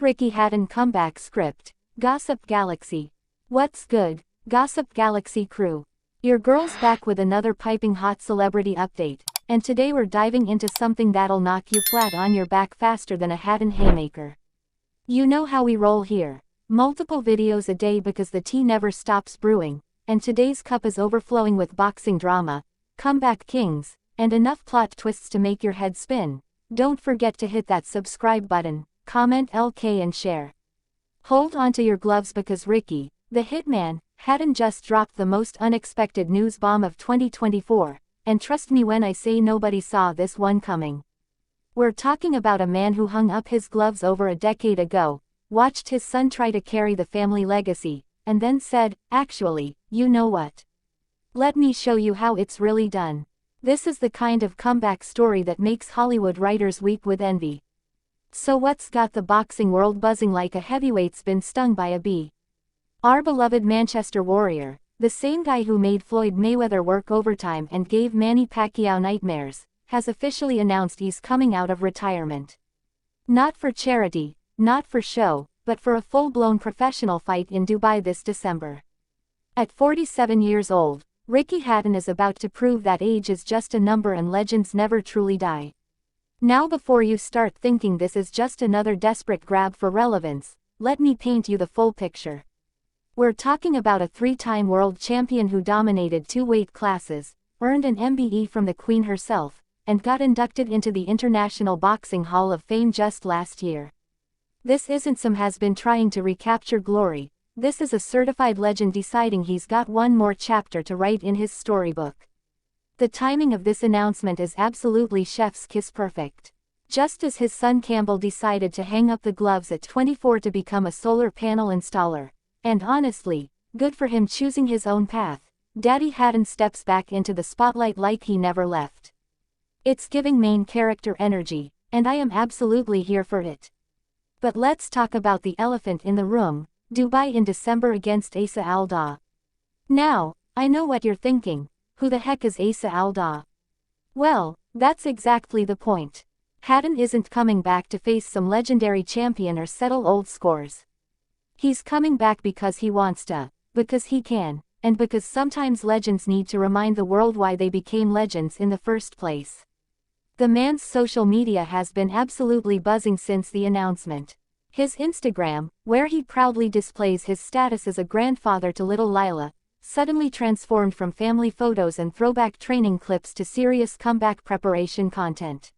Ricky Hatton comeback script. Gossip Galaxy. What's good, Gossip Galaxy crew? Your girl's back with another piping hot celebrity update, and today we're diving into something that'll knock you flat on your back faster than a Hatton haymaker. You know how we roll here. Multiple videos a day because the tea never stops brewing, and today's cup is overflowing with boxing drama, comeback kings, and enough plot twists to make your head spin. Don't forget to hit that subscribe button, comment LK and share. Hold on to your gloves because Ricky, the hitman, Hatton just dropped the most unexpected news bomb of 2024, and trust me when I say nobody saw this one coming. We're talking about a man who hung up his gloves over a decade ago, watched his son try to carry the family legacy, and then said, actually, you know what? Let me show you how it's really done. This is the kind of comeback story that makes Hollywood writers weep with envy. So what's got the boxing world buzzing like a heavyweight's been stung by a bee? Our beloved Manchester Warrior, the same guy who made Floyd Mayweather work overtime and gave Manny Pacquiao nightmares, has officially announced he's coming out of retirement. Not for charity, not for show, but for a full-blown professional fight in Dubai this December. At 47 years old, Ricky Hatton is about to prove that age is just a number and legends never truly die. Now before you start thinking this is just another desperate grab for relevance, let me paint you the full picture. We're talking about a three-time world champion who dominated two weight classes, earned an MBE from the Queen herself, and got inducted into the International Boxing Hall of Fame just last year. This isn't some has-been trying to recapture glory. This is a certified legend deciding he's got one more chapter to write in his storybook. The timing of this announcement is absolutely chef's kiss perfect. Just as his son Campbell decided to hang up the gloves at 24 to become a solar panel installer, and honestly, good for him choosing his own path, Daddy Hatton steps back into the spotlight like he never left. It's giving main character energy, and I am absolutely here for it. But let's talk about the elephant in the room. Dubai in December against Asa Al-Daw. Now, I know what you're thinking, who the heck is Asa Al-Daw? Well, that's exactly the point. Hatton isn't coming back to face some legendary champion or settle old scores. He's coming back because he wants to, because he can, and because sometimes legends need to remind the world why they became legends in the first place. The man's social media has been absolutely buzzing since the announcement. His Instagram, where he proudly displays his status as a grandfather to little Lila, suddenly transformed from family photos and throwback training clips to serious comeback preparation content.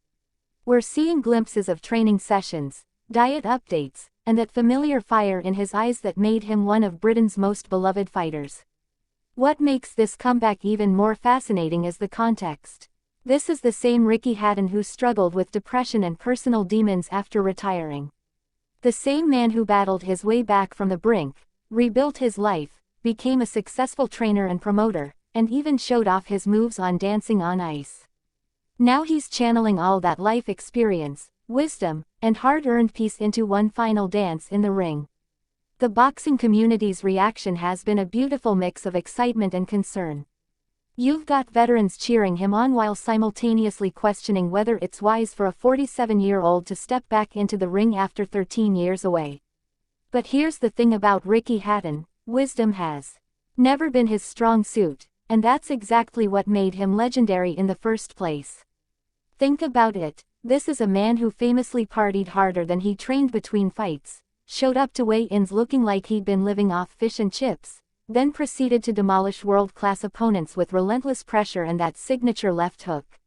We're seeing glimpses of training sessions, diet updates, and that familiar fire in his eyes that made him one of Britain's most beloved fighters. What makes this comeback even more fascinating is the context. This is the same Ricky Hatton who struggled with depression and personal demons after retiring. The same man who battled his way back from the brink, rebuilt his life, became a successful trainer and promoter, and even showed off his moves on Dancing on Ice. Now he's channeling all that life experience, wisdom, and hard-earned peace into one final dance in the ring. The boxing community's reaction has been a beautiful mix of excitement and concern. You've got veterans cheering him on while simultaneously questioning whether it's wise for a 47-year-old to step back into the ring after 13 years away. But here's the thing about Ricky Hatton, wisdom has never been his strong suit, and that's exactly what made him legendary in the first place. Think about it, this is a man who famously partied harder than he trained between fights, showed up to weigh-ins looking like he'd been living off fish and chips, then proceeded to demolish world-class opponents with relentless pressure and that signature left hook.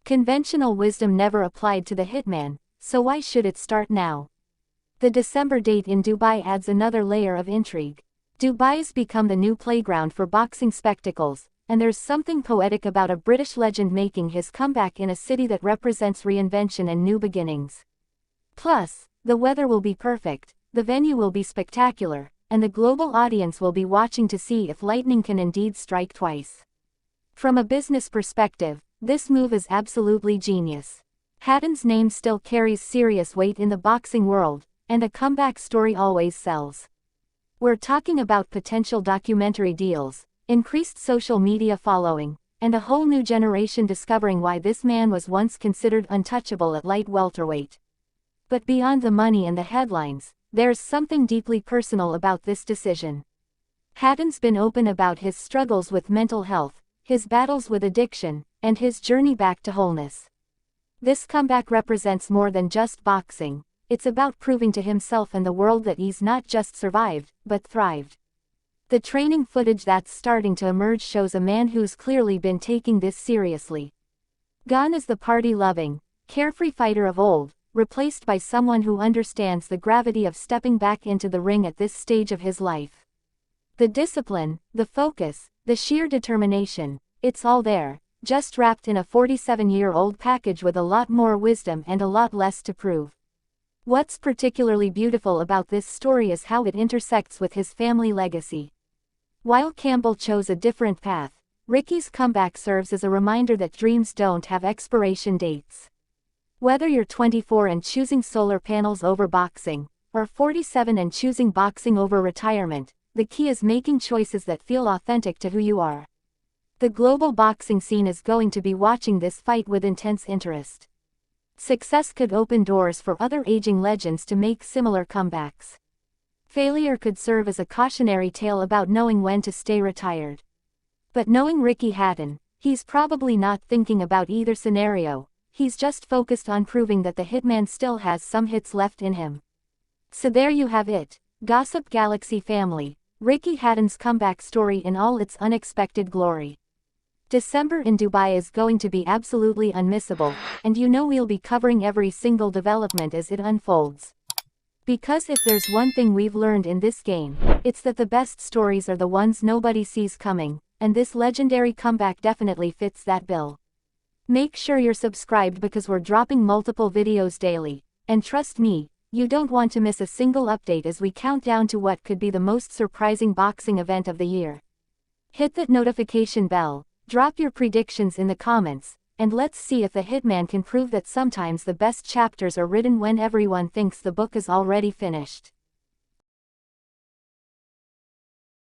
Conventional wisdom never applied to the hitman, so why should it start now? The December date in Dubai adds another layer of intrigue. Dubai's become the new playground for boxing spectacles, and there's something poetic about a British legend making his comeback in a city that represents reinvention and new beginnings. Plus, the weather will be perfect, the venue will be spectacular, and the global audience will be watching to see if lightning can indeed strike twice. From a business perspective, this move is absolutely genius. Hatton's name still carries serious weight in the boxing world, and a comeback story always sells. We're talking about potential documentary deals, increased social media following, and a whole new generation discovering why this man was once considered untouchable at light welterweight. But beyond the money and the headlines, there's something deeply personal about this decision. Hatton's been open about his struggles with mental health, his battles with addiction, and his journey back to wholeness. This comeback represents more than just boxing. It's about proving to himself and the world that he's not just survived, but thrived. The training footage that's starting to emerge shows a man who's clearly been taking this seriously. Gone is the party-loving, carefree fighter of old, replaced by someone who understands the gravity of stepping back into the ring at this stage of his life. The discipline, the focus, the sheer determination, it's all there, just wrapped in a 47-year-old package with a lot more wisdom and a lot less to prove. What's particularly beautiful about this story is how it intersects with his family legacy. While Campbell chose a different path, Ricky's comeback serves as a reminder that dreams don't have expiration dates. Whether you're 24 and choosing solar panels over boxing, or 47 and choosing boxing over retirement, the key is making choices that feel authentic to who you are. The global boxing scene is going to be watching this fight with intense interest. Success could open doors for other aging legends to make similar comebacks. Failure could serve as a cautionary tale about knowing when to stay retired. But knowing Ricky Hatton, he's probably not thinking about either scenario. He's just focused on proving that the hitman still has some hits left in him. So there you have it, Gossip Galaxy family, Ricky Hatton's comeback story in all its unexpected glory. December in Dubai is going to be absolutely unmissable, and you know we'll be covering every single development as it unfolds. Because if there's one thing we've learned in this game, it's that the best stories are the ones nobody sees coming, and this legendary comeback definitely fits that bill. Make sure you're subscribed because we're dropping multiple videos daily, and trust me, you don't want to miss a single update as we count down to what could be the most surprising boxing event of the year. Hit that notification bell, drop your predictions in the comments, and let's see if the hitman can prove that sometimes the best chapters are written when everyone thinks the book is already finished.